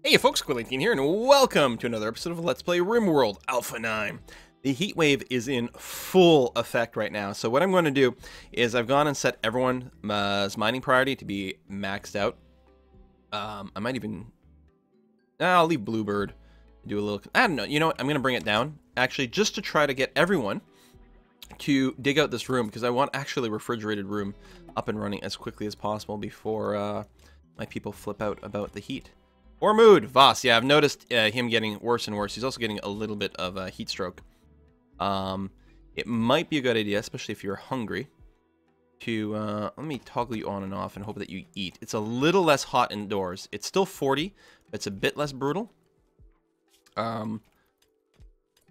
Hey folks, Quillian here, and welcome to another episode of Let's Play RimWorld Alpha 9. The heat wave is in full effect right now, so what I'm going to do is I've gone and set everyone's mining priority to be maxed out. I might even... I'll leave Bluebird, do a little... I don't know, you know what, I'm going to bring it down, actually, just to try to get everyone to dig out this room, because I want actually a refrigerated room up and running as quickly as possible before my people flip out about the heat. Or mood, Voss. Yeah, I've noticed him getting worse and worse. He's also getting a little bit of a heat stroke. It might be a good idea, especially if you're hungry, to let me toggle you on and off and hope that you eat. It's a little less hot indoors. It's still 40, but it's a bit less brutal. But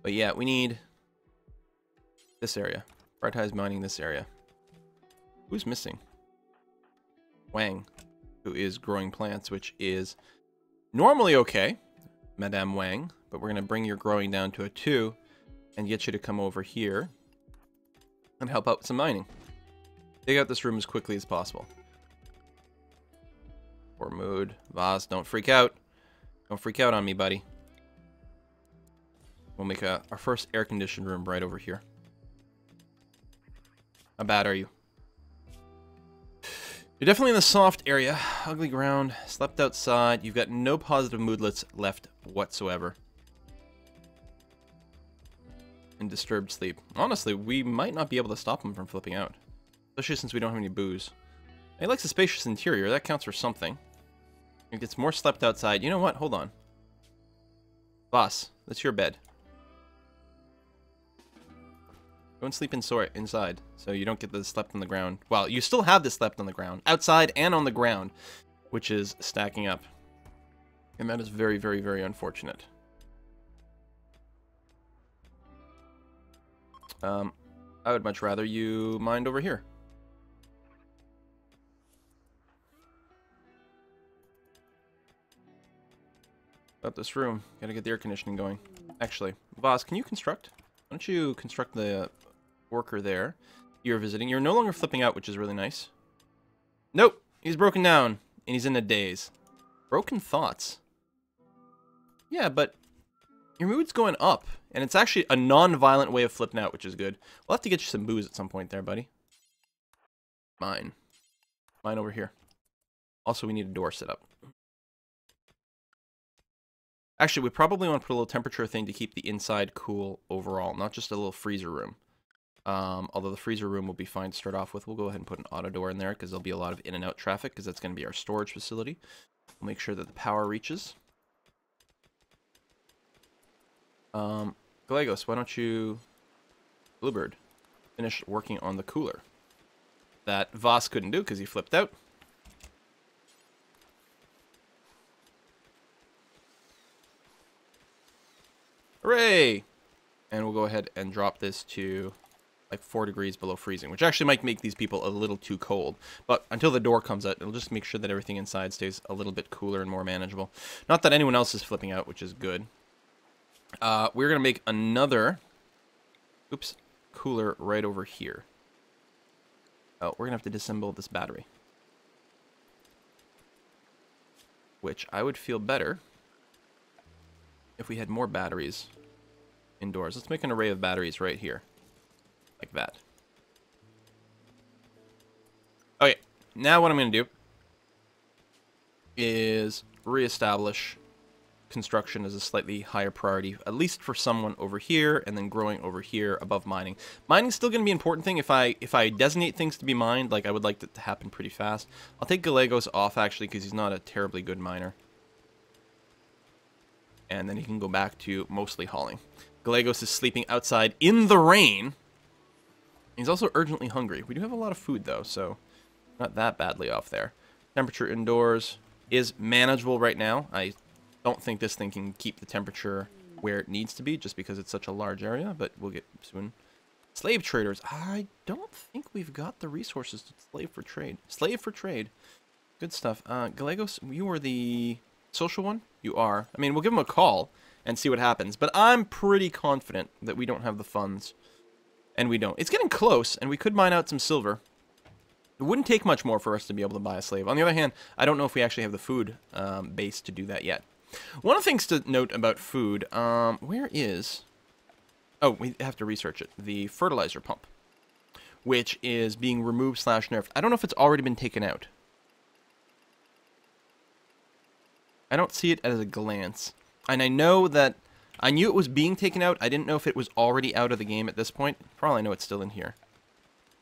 yeah, we need this area. Prioritize mining this area. Who's missing? Wang, who is growing plants, which is normally okay, Madame Wang, but we're going to bring your growing down to a 2 and get you to come over here and help out with some mining. Dig out this room as quickly as possible. Poor mood. Vaz, don't freak out. Don't freak out on me, buddy. We'll make our first air-conditioned room right over here. How bad are you? You're definitely in the soft area. Ugly ground. Slept outside. You've got no positive moodlets left whatsoever. And disturbed sleep. Honestly, we might not be able to stop him from flipping out. Especially since we don't have any booze. He likes a spacious interior. That counts for something. He gets more slept outside. You know what? Hold on. Boss, that's your bed. Go and sleep inside, so you don't get the slept on the ground. Well, you still have the slept on the ground, outside and on the ground, which is stacking up. And that is very, very, very unfortunate. I would much rather you mined over here. About this room, gotta get the air conditioning going. Actually, Voss, can you construct? Why don't you construct the worker there? You're visiting. You're no longer flipping out, which is really nice. Nope. He's broken down, and he's in a daze. Broken thoughts. Yeah, but your mood's going up, and it's actually a non-violent way of flipping out, which is good. We'll have to get you some booze at some point there, buddy. Mine. Mine over here. Also, we need a door set up. Actually, we probably want to put a little temperature thing to keep the inside cool overall, not just a little freezer room. Although the freezer room will be fine to start off with. We'll go ahead and put an auto door in there because there'll be a lot of in and out traffic because that's going to be our storage facility. We'll make sure that the power reaches. Gallegos, why don't you, Bluebird, finish working on the cooler. That Voss couldn't do because he flipped out. Hooray! And we'll go ahead and drop this to like 4 degrees below freezing, which actually might make these people a little too cold. But until the door comes out, it'll just make sure that everything inside stays a little bit cooler and more manageable. Not that anyone else is flipping out, which is good. We're going to make another cooler right over here. Oh, we're going to have to disassemble this battery. Which I would feel better if we had more batteries indoors. Let's make an array of batteries right here. Like that. Okay, now what I'm going to do is reestablish construction as a slightly higher priority, at least for someone over here, and then growing over here above mining. Mining's still going to be an important thing. If I designate things to be mined, like I would like it to happen pretty fast. I'll take Gallegos off, actually, because he's not a terribly good miner. And then he can go back to mostly hauling. Gallegos is sleeping outside in the rain. He's also urgently hungry. We do have a lot of food, though, so not that badly off there. Temperature indoors is manageable right now. I don't think this thing can keep the temperature where it needs to be, just because it's such a large area, but we'll get soon. Slave traders. I don't think we've got the resources to slave for trade. Slave for trade. Good stuff. Gallegos, you were the social one? You are. I mean, we'll give him a call and see what happens, but I'm pretty confident that we don't have the funds. And we don't. It's getting close, and we could mine out some silver. It wouldn't take much more for us to be able to buy a slave. On the other hand, I don't know if we actually have the food base to do that yet. One of the things to note about food, where is... Oh, we have to research it. The fertilizer pump, which is being removed / nerfed. I don't know if it's already been taken out. I don't see it at a glance. And I know that... I knew it was being taken out. I didn't know if it was already out of the game at this point. For all I know, it's still in here.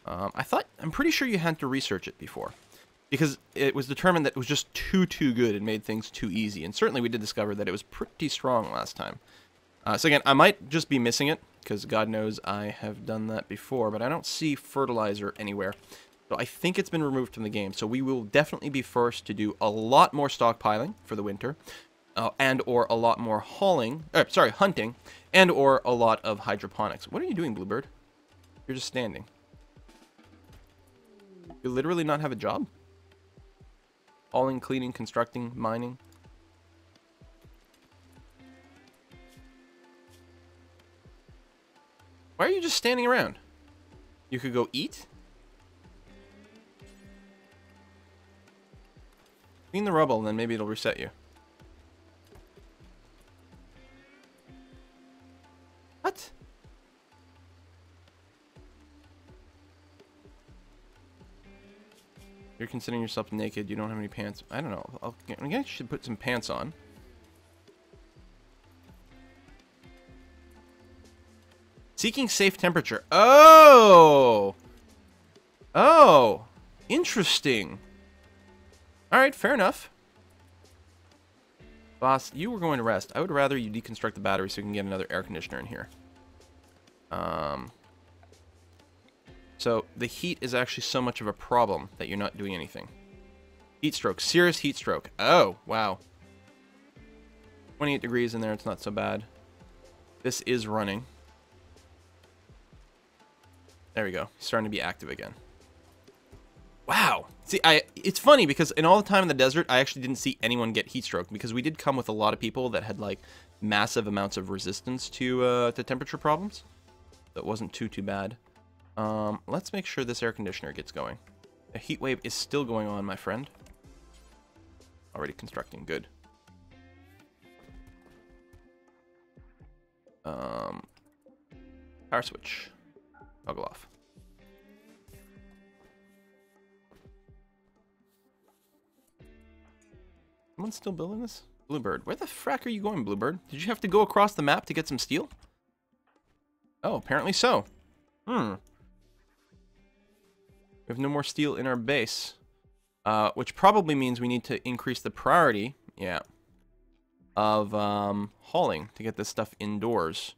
I'm pretty sure you had to research it before. Because it was determined that it was just too good and made things too easy. And certainly we did discover that it was pretty strong last time. So again, I might just be missing it, because God knows I have done that before, but I don't see fertilizer anywhere. So I think it's been removed from the game. So we will definitely be forced to do a lot more stockpiling for the winter. And or a lot more hunting, and or a lot of hydroponics. What are you doing, Bluebird? You're just standing. You literally not have a job? Hauling, cleaning, constructing, mining. Why are you just standing around? You could go eat? Clean the rubble, and then maybe it'll reset you. What? You're considering yourself naked. You don't have any pants. I don't know. I guess you should put some pants on. Seeking safe temperature. Oh! Oh! Interesting. Alright, fair enough. Boss, you were going to rest. I would rather you deconstruct the battery so we can get another air conditioner in here. So the heat is actually so much of a problem that you're not doing anything. Heat stroke. Serious heat stroke. Oh, wow. 28 degrees in there. It's not so bad. This is running. There we go. He's starting to be active again. Wow. See, it's funny because in all the time in the desert, I actually didn't see anyone get heat stroke because we did come with a lot of people that had like massive amounts of resistance to temperature problems. That wasn't too bad. Let's make sure this air conditioner gets going. A heat wave is still going on, my friend. Already constructing. Good. Power switch. Toggle off. Someone's still building this? Bluebird. Where the frack are you going, Bluebird? Did you have to go across the map to get some steel? Oh, apparently so. We have no more steel in our base. Which probably means we need to increase the priority, of hauling to get this stuff indoors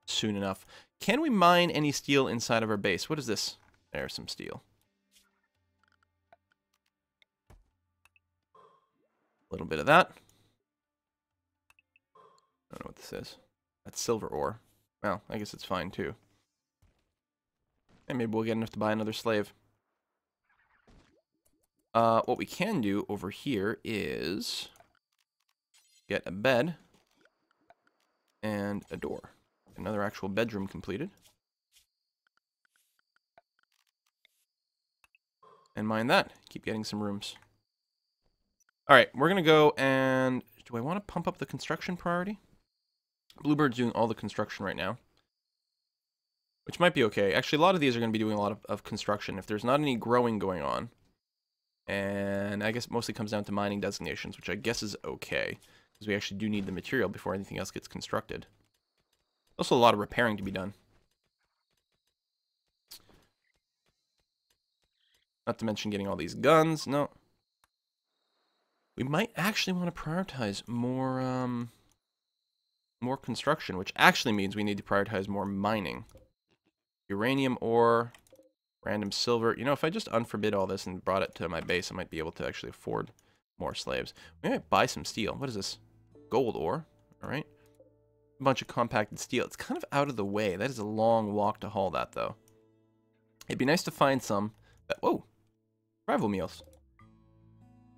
soon enough. Can we mine any steel inside of our base? What is this? There's some steel. A little bit of that. I don't know what this is. That's silver ore. Well, I guess it's fine too. And maybe we'll get enough to buy another slave. What we can do over here is get a bed and a door. Another actual bedroom completed. And mine that. Keep getting some rooms. Alright, we're going to go and... Do I want to pump up the construction priority? Bluebird's doing all the construction right now. Which might be okay. Actually, a lot of these are going to be doing a lot of construction. If there's not any growing going on. And I guess it mostly comes down to mining designations, which I guess is okay. Because we actually do need the material before anything else gets constructed. Also a lot of repairing to be done. Not to mention getting all these guns. No. We might actually want to prioritize more, more construction, which actually means we need to prioritize more mining. Uranium ore, random silver. You know, if I just unforbid all this and brought it to my base, I might be able to actually afford more slaves. We might buy some steel. What is this? Gold ore. All right. A bunch of compacted steel. It's kind of out of the way. That is a long walk to haul that, though. It'd be nice to find some that... Whoa! Rival meals.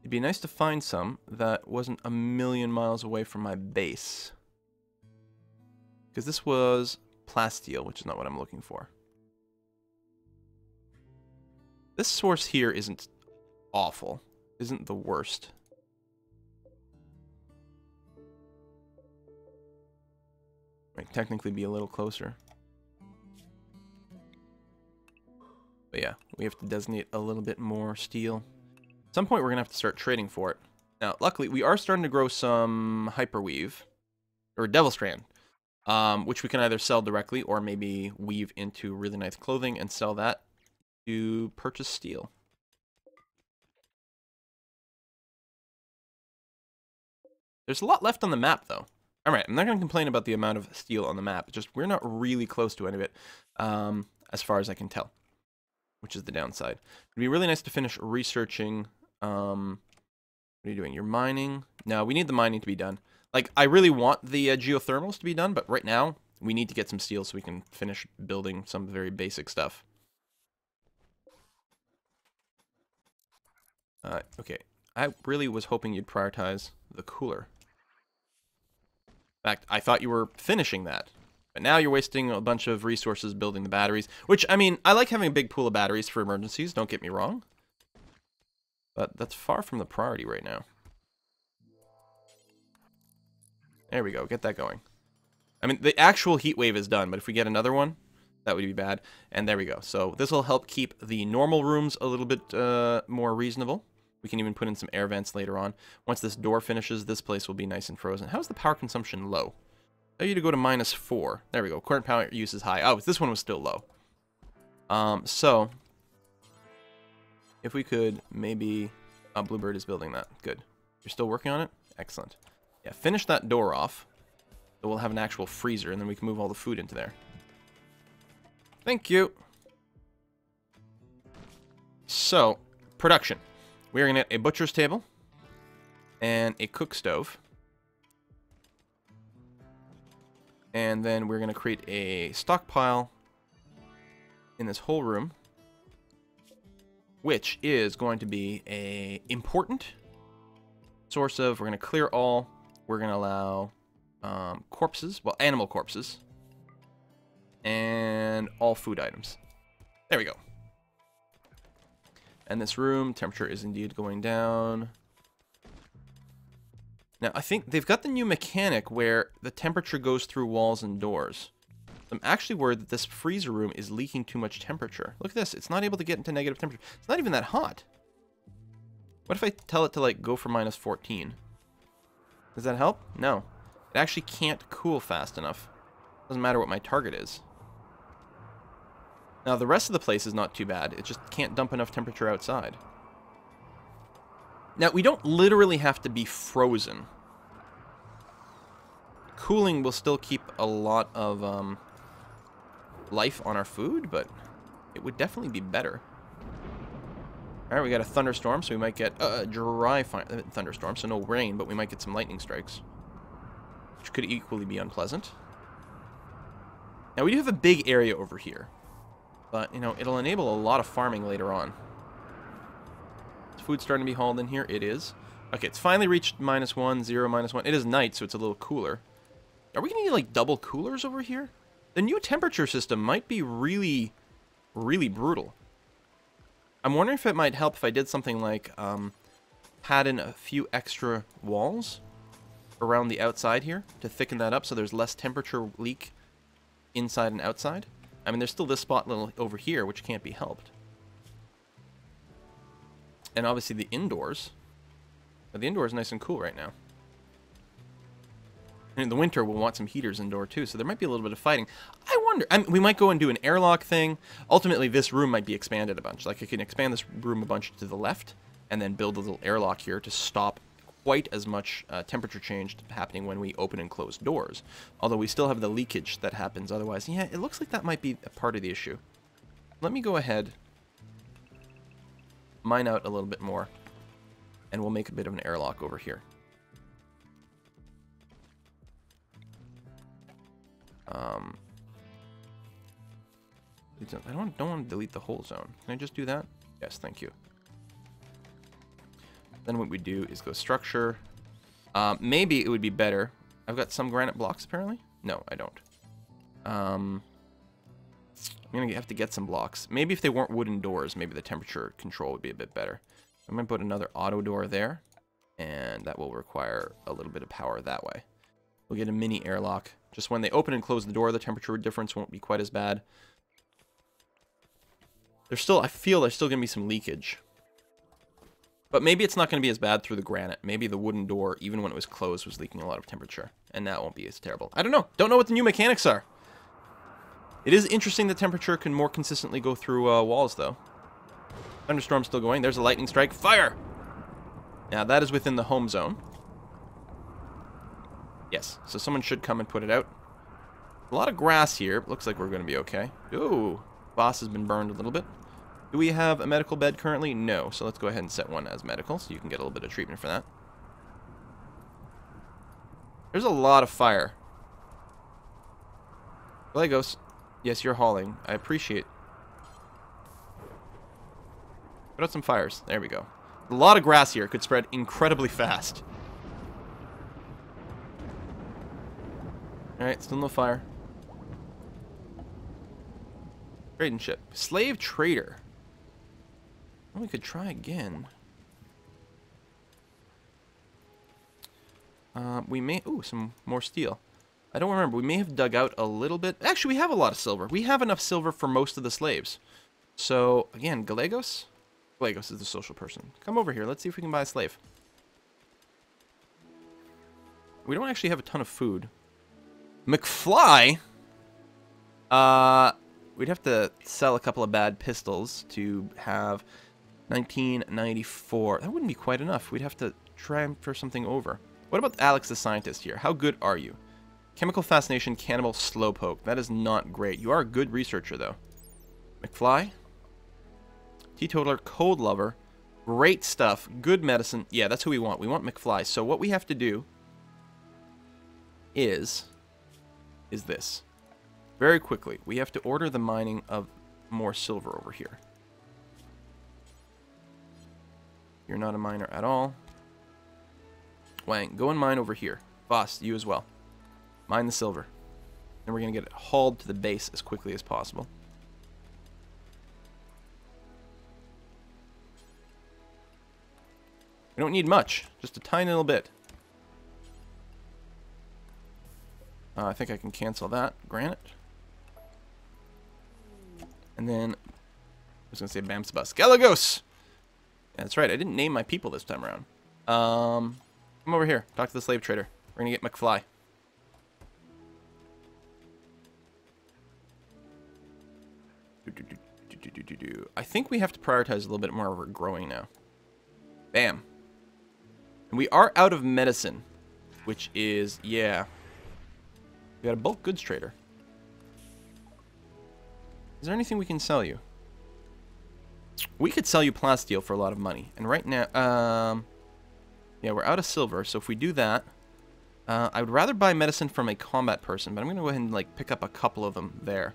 It'd be nice to find some that wasn't a million miles away from my base. Because this was plasteel, which is not what I'm looking for. This source here isn't awful. Isn't the worst. Might technically be a little closer. But yeah, we have to designate a little bit more steel. At some point, we're going to have to start trading for it. Now, luckily, we are starting to grow some hyperweave, or devil strand, which we can either sell directly or maybe weave into really nice clothing and sell that to purchase steel. There's a lot left on the map, though. All right, I'm not going to complain about the amount of steel on the map. It's just we're not really close to any of it, as far as I can tell, which is the downside. It'd be really nice to finish researching. What are you doing? You're mining? No, we need the mining to be done. Like, I really want the geothermals to be done, but right now, we need to get some steel so we can finish building some very basic stuff. Okay. I really was hoping you'd prioritize the cooler. In fact, I thought you were finishing that. But now you're wasting a bunch of resources building the batteries. Which, I mean, I like having a big pool of batteries for emergencies, don't get me wrong. But that's far from the priority right now. There we go, get that going. I mean, the actual heat wave is done, but if we get another one, that would be bad. And there we go. So this will help keep the normal rooms a little bit more reasonable. We can even put in some air vents later on. Once this door finishes, this place will be nice and frozen. How's the power consumption low? Tell you to go to -4. There we go. Current power use is high. Oh, this one was still low. So if we could maybe... Oh, Bluebird is building that. Good. You're still working on it? Excellent. Yeah, finish that door off. So we'll have an actual freezer, and then we can move all the food into there. Thank you. So, production. We are going to get a butcher's table and a cook stove. And then we're going to create a stockpile in this whole room, which is going to be a important source of, we're going to clear all, we're going to allow corpses, well, animal corpses, and all food items. There we go. And this room, temperature is indeed going down. Now, I think they've got the new mechanic where the temperature goes through walls and doors. I'm actually worried that this freezer room is leaking too much temperature. Look at this. It's not able to get into negative temperature. It's not even that hot. What if I tell it to, like, go for -14? Does that help? No. It actually can't cool fast enough. Doesn't matter what my target is. Now, the rest of the place is not too bad. It just can't dump enough temperature outside. Now, we don't literally have to be frozen. Cooling will still keep a lot of life on our food, but it would definitely be better. Alright, we got a thunderstorm, so we might get a dry thunderstorm, so no rain, but we might get some lightning strikes, which could equally be unpleasant. Now, we do have a big area over here. But, you know, it'll enable a lot of farming later on. Is food starting to be hauled in here? It is. Okay, it's finally reached -1, 0, -1. It is night, so it's a little cooler. Are we going to need, like, double coolers over here? The new temperature system might be really, really brutal. I'm wondering if it might help if I did something like pad in a few extra walls around the outside here to thicken that up so there's less temperature leak inside and outside. I mean, there's still this spot little over here, which can't be helped. And obviously the indoors. But the indoor is nice and cool right now. And in the winter, we'll want some heaters indoor, too. So there might be a little bit of fighting. I wonder. I mean, we might go and do an airlock thing. Ultimately, this room might be expanded a bunch. Like, I can expand this room a bunch to the left and then build a little airlock here to stop quite as much temperature change happening when we open and close doors. Although we still have the leakage that happens otherwise. Yeah, it looks like that might be a part of the issue. Let me go ahead, mine out a little bit more, and we'll make a bit of an airlock over here. I don't want to delete the whole zone. Can I just do that? Yes, thank you. Then what we do is go structure. Maybe it would be better. I've got some granite blocks apparently. No, I don't. I'm gonna have to get some blocks. Maybe if they weren't wooden doors, maybe the temperature control would be a bit better. I'm gonna put another auto door there, and that will require a little bit of power that way. we'll get a mini airlock. Just when they open and close the door, the temperature difference won't be quite as bad. I feel there's still going to be some leakage. But maybe it's not going to be as bad through the granite. Maybe the wooden door, even when it was closed, was leaking a lot of temperature. And that won't be as terrible. I don't know. Don't know what the new mechanics are. It is interesting that temperature can more consistently go through walls, though. Thunderstorm's still going. There's a lightning strike. Fire! Now, that is within the home zone. Yes, so someone should come and put it out. A lot of grass here. Looks like we're going to be okay. Ooh, boss has been burned a little bit. Do we have a medical bed currently? No, so let's go ahead and set one as medical, so you can get a little bit of treatment for that. There's a lot of fire. Legos. Yes, you're hauling. I appreciate. Put out some fires. There we go. A lot of grass here could spread incredibly fast. Alright, still no fire. Trading ship. Slave trader. Well, we could try again. We may... Ooh, some more steel. I don't remember. We may have dug out a little bit. Actually, we have a lot of silver. We have enough silver for most of the slaves. So, again, Gallegos? Gallegos is the social person. Come over here. Let's see if we can buy a slave. We don't actually have a ton of food. McFly? We'd have to sell a couple of bad pistols to have 1994. That wouldn't be quite enough. We'd have to try for something over. What about Alex the scientist here? How good are you? Chemical fascination, cannibal, slowpoke. That is not great. You are a good researcher, though. McFly? Teetotaler, cold lover. Great stuff. Good medicine. Yeah, that's who we want. We want McFly. So what we have to do is this. Very quickly, we have to order the mining of more silver over here. You're not a miner at all. Wang, go and mine over here. Boss, you as well. Mine the silver. Then we're going to get it hauled to the base as quickly as possible. We don't need much. Just a tiny little bit. I think I can cancel that. Granite. And then, I was going to say Bamsbus. Galagos! Yeah, that's right. I didn't name my people this time around. Come over here. Talk to the slave trader. We're going to get McFly. I think we have to prioritize a little bit more over growing now. Bam. And we are out of medicine, which is, yeah. We got a bulk goods trader. Is there anything we can sell you? We could sell you plasteel for a lot of money. And right now, yeah, we're out of silver. So if we do that, I would rather buy medicine from a combat person, but I'm going to go ahead and like pick up a couple of them there.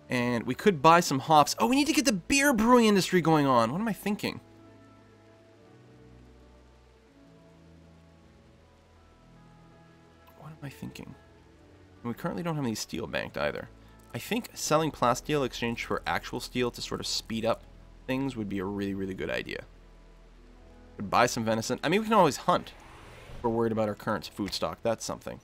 And we could buy some hops. Oh, we need to get the beer brewing industry going on. What am I thinking? What am I thinking? And we currently don't have any steel banked either. I think selling plasteel in exchange for actual steel to sort of speed up things would be a really, really good idea. We'd buy some venison. I mean, we can always hunt if we're worried about our current food stock. That's something.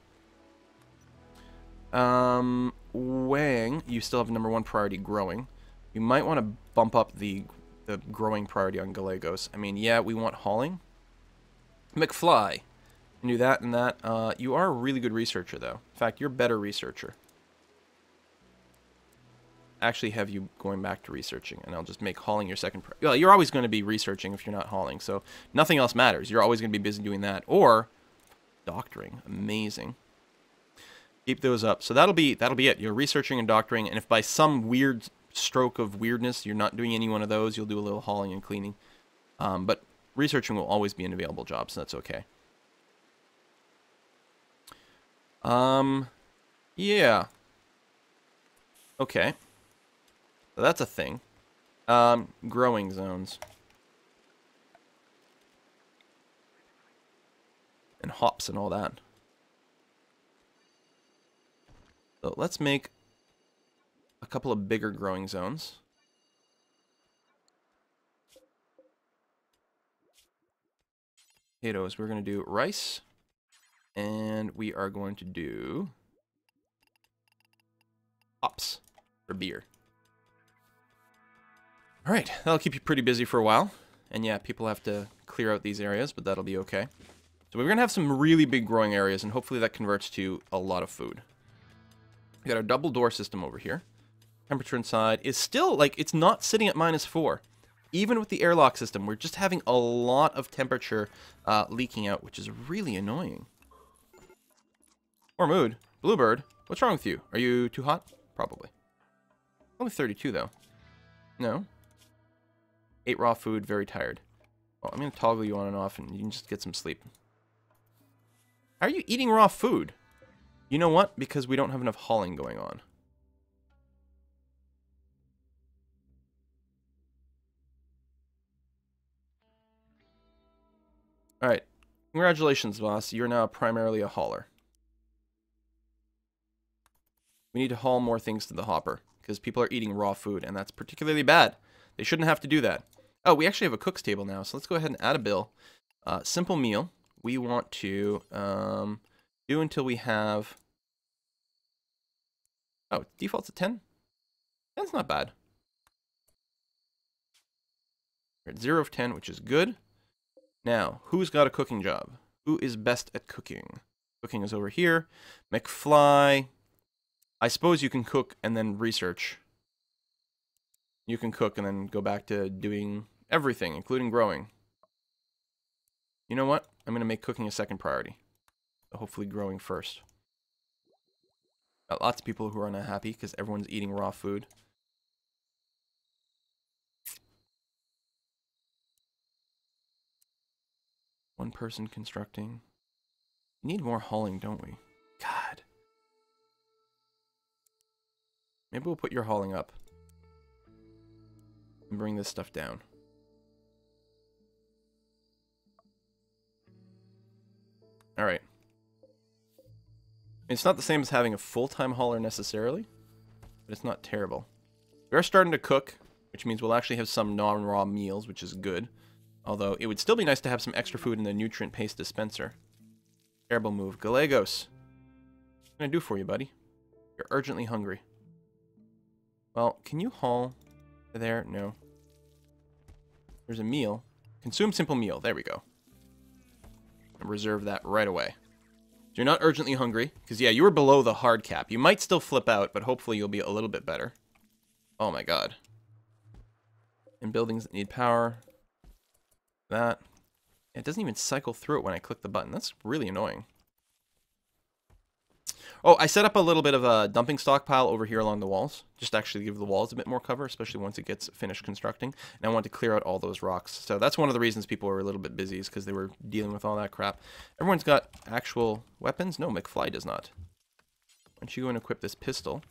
Wang, you still have number 1 priority growing. You might want to bump up the growing priority on Gallegos. I mean, yeah, we want hauling. McFly. You do that and that. You are a really good researcher, though. In fact, you're a better researcher. Actually have you going back to researching, and I'll just make hauling your second priority. Well, you're always going to be researching if you're not hauling, so nothing else matters. You're always going to be busy doing that. Or doctoring. Amazing. Keep those up. So that'll be it. You're researching and doctoring, and if by some weird stroke of weirdness you're not doing any one of those, you'll do a little hauling and cleaning. But researching will always be an available job, so that's okay. Yeah. Okay. So that's a thing. Growing zones. And hops and all that. So let's make a couple of bigger growing zones. Potatoes, we're going to do rice And we are going to do hops for beer. All right, that'll keep you pretty busy for a while. And yeah, people have to clear out these areas, but that'll be okay. So we're going to have some really big growing areas, and hopefully that converts to a lot of food. We got our double door system over here. Temperature inside is still, like, it's not sitting at -4. Even with the airlock system, we're just having a lot of temperature leaking out, which is really annoying. Poor mood. Bluebird, what's wrong with you? Are you too hot? Probably. Only 32, though. No. Ate raw food, very tired. Well, I'm going to toggle you on and off, and you can just get some sleep. How are you eating raw food? You know what? Because we don't have enough hauling going on. Alright. Congratulations, boss. You're now primarily a hauler. We need to haul more things to the hopper, because people are eating raw food, and that's particularly bad. They shouldn't have to do that. Oh, we actually have a cook's table now, so let's go ahead and add a bill. Simple meal. We want to do until we have... Oh, default's at 10? That's not bad. We're at 0 of 10, which is good. Now, who's got a cooking job? Who is best at cooking? Cooking is over here. McFly. I suppose you can cook and then research. You can cook and then go back to doing everything, including growing. You know what? I'm going to make cooking a second priority. So hopefully growing first. Got lots of people who are unhappy because everyone's eating raw food. One person constructing. We need more hauling, don't we? God. Maybe we'll put your hauling up. And bring this stuff down. Alright. It's not the same as having a full-time hauler necessarily, but it's not terrible. We are starting to cook, which means we'll actually have some non-raw meals, which is good. Although, it would still be nice to have some extra food in the nutrient paste dispenser. Terrible move. Gallegos. What can I do for you, buddy? You're urgently hungry. Well, can you haul there? No. There's a meal. Consume simple meal. There we go. And reserve that right away. So you're not urgently hungry, because yeah, you were below the hard cap. You might still flip out, but hopefully you'll be a little bit better. Oh my god. And buildings that need power. That. It doesn't even cycle through it when I click the button. That's really annoying. Oh, I set up a little bit of a dumping stockpile over here along the walls. Just to actually give the walls a bit more cover, especially once it gets finished constructing. And I want to clear out all those rocks. So that's one of the reasons people were a little bit busy, is because they were dealing with all that crap. Everyone's got actual weapons? No, McFly does not. Why don't you go and equip this pistol?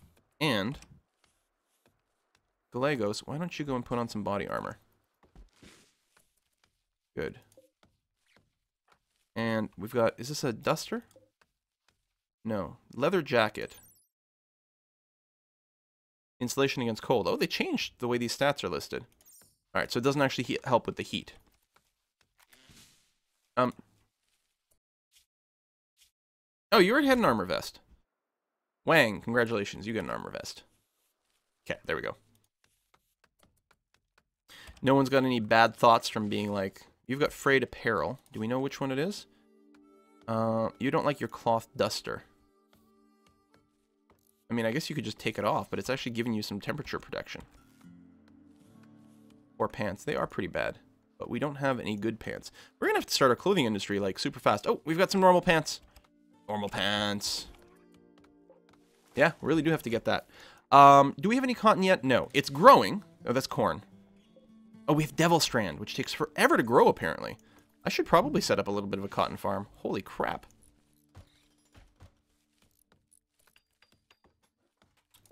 And Gallegos, why don't you go and put on some body armor? Good. And we've got, is this a duster? No. Leather jacket. Insulation against cold. Oh, they changed the way these stats are listed. Alright, so it doesn't actually help with the heat. Oh, you already had an armor vest. Wang, congratulations, you got an armor vest. Okay, there we go. No one's got any bad thoughts from being like, you've got frayed apparel. Do we know which one it is? You don't like your cloth duster. I mean, I guess you could just take it off, but it's actually giving you some temperature protection. Or pants. They are pretty bad. But we don't have any good pants. We're going to have to start our clothing industry, like, super fast. Oh, we've got some normal pants. Normal pants. Yeah, we really do have to get that. Do we have any cotton yet? No. It's growing. Oh, that's corn. Oh, we have Devil Strand, which takes forever to grow, apparently. I should probably set up a little bit of a cotton farm. Holy crap.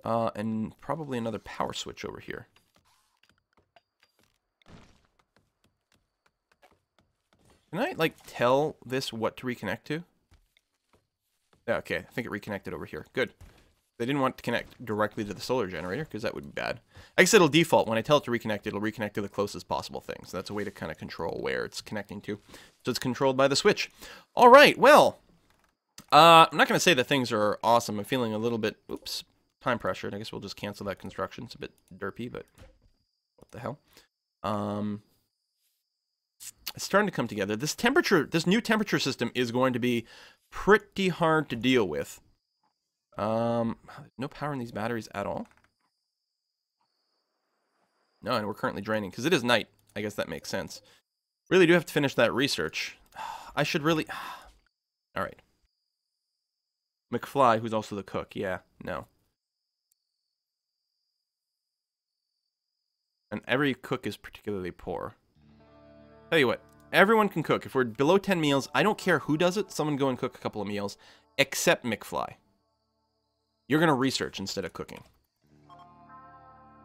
And probably another power switch over here. Can I, like, tell this what to reconnect to? Yeah, okay, I think it reconnected over here. Good. They didn't want to connect directly to the solar generator, because that would be bad. I guess it'll default. When I tell it to reconnect, it'll reconnect to the closest possible thing. So that's a way to kind of control where it's connecting to. So it's controlled by the switch. All right, well, I'm not going to say that things are awesome. I'm feeling a little bit, oops, time pressured. I guess we'll just cancel that construction. It's a bit derpy, but what the hell? It's starting to come together. This new temperature system is going to be pretty hard to deal with. No power in these batteries at all. No, and we're currently draining because it is night. I guess that makes sense. Really do have to finish that research. I should really... All right. McFly, who's also the cook. Yeah, no. And every cook is particularly poor. Tell you what, everyone can cook. If we're below 10 meals, I don't care who does it. Someone go and cook a couple of meals, except McFly. You're going to research instead of cooking.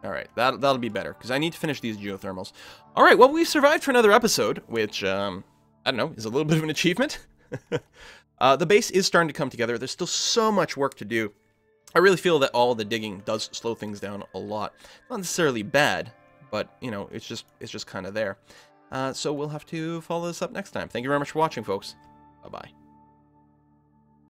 All right, that'll be better, because I need to finish these geothermals. All right, well, we survived for another episode, which, I don't know, is a little bit of an achievement. The base is starting to come together. There's still so much work to do. I really feel that all the digging does slow things down a lot. Not necessarily bad, but, you know, it's just kind of there. So we'll have to follow this up next time. Thank you very much for watching, folks. Bye-bye.